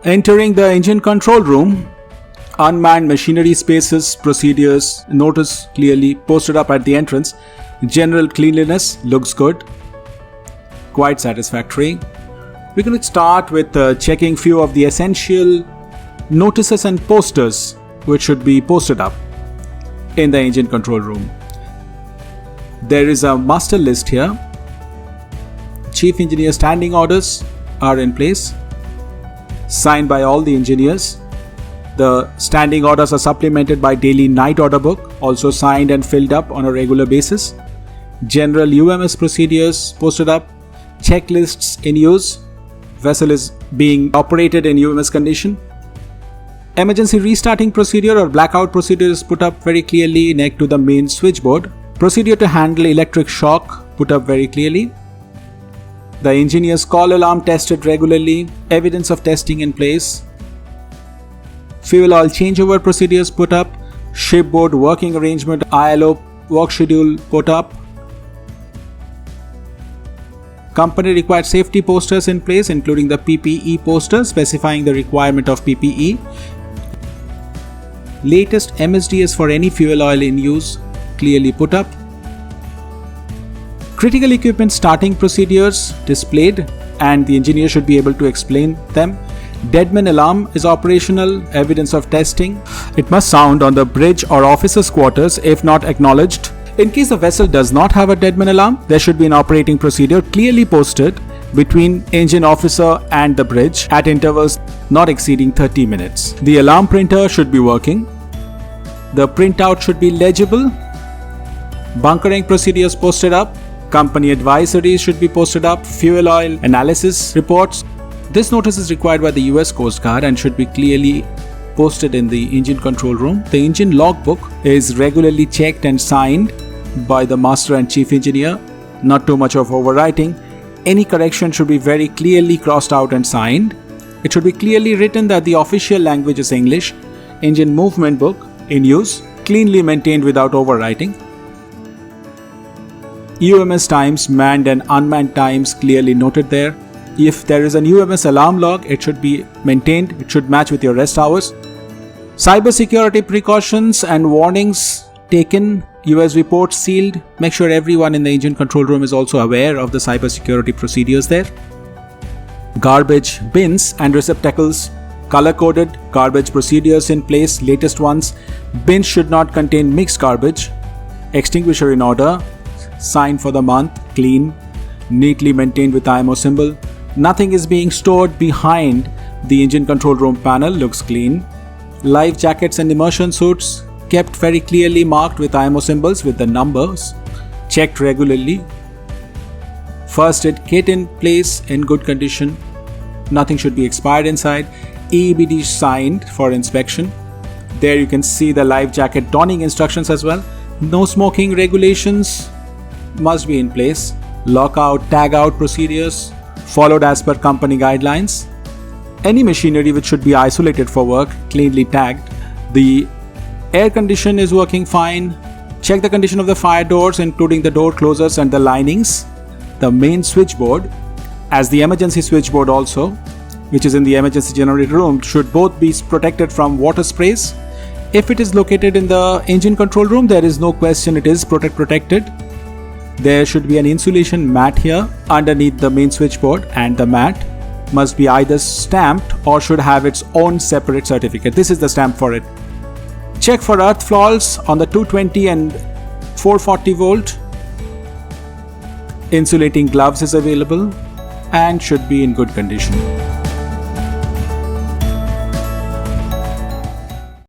Entering the engine control room, unmanned machinery spaces, procedures, notice clearly posted up at the entrance. General cleanliness looks good, quite satisfactory. We're going to start with checking few of the essential notices and posters which should be posted up in the engine control room. There is a master list here. Chief Engineer standing orders are in place, signed by all the engineers. The standing orders are supplemented by daily night order book, also signed and filled up on a regular basis. General UMS procedures posted up. Checklists in use. Vessel is being operated in UMS condition. Emergency restarting procedure or blackout procedure is put up very clearly next to the main switchboard. Procedure to handle electric shock put up very clearly. The engineer's call alarm tested regularly. Evidence of testing in place. Fuel oil changeover procedures put up. Shipboard working arrangement, ILO work schedule put up. Company required safety posters in place, including the PPE poster specifying the requirement of PPE. Latest MSDS for any fuel oil in use clearly put up. Critical equipment starting procedures displayed, and the engineer should be able to explain them. Deadman alarm is operational, evidence of testing. It must sound on the bridge or officers' quarters if not acknowledged. In case the vessel does not have a deadman alarm, there should be an operating procedure clearly posted between engine officer and the bridge at intervals not exceeding 30 minutes. The alarm printer should be working. The printout should be legible. Bunkering procedures posted up. Company advisories should be posted up. Fuel oil analysis reports. This notice is required by the US Coast Guard and should be clearly posted in the engine control room. The engine logbook is regularly checked and signed by the master and chief engineer. Not too much of overwriting. Any correction should be very clearly crossed out and signed. It should be clearly written that the official language is English. Engine movement book in use, cleanly maintained without overwriting. UMS times, manned and unmanned times clearly noted there. If there is an UMS alarm log, it should be maintained. It should match with your rest hours. Cybersecurity precautions and warnings taken. US reports sealed. Make sure everyone in the engine control room is also aware of the cybersecurity procedures there. Garbage bins and receptacles color-coded. Garbage procedures in place, latest ones. Bins should not contain mixed garbage. Extinguisher in order. Sign for the month. Clean. Neatly maintained with IMO symbol. Nothing is being stored behind the engine control room panel. Looks clean. Life jackets and immersion suits kept very clearly marked with IMO symbols with the numbers. Checked regularly. First aid kit in place in good condition. Nothing should be expired inside. EEBD signed for inspection. There you can see the life jacket donning instructions as well. No smoking regulations must be in place. Lockout, tag out procedures followed as per company guidelines. Any machinery which should be isolated for work cleanly tagged. The air condition is working fine. Check the condition of the fire doors, including the door closers and the linings. The main switchboard, as the emergency switchboard also, which is in the emergency generator room, should both be protected from water sprays. If it is located in the engine control room, there is no question it is protected. There should be an insulation mat here underneath the main switchboard, and the mat must be either stamped or should have its own separate certificate. This is the stamp for it. Check for earth flaws on the 220 and 440 volt. Insulating gloves is available and should be in good condition.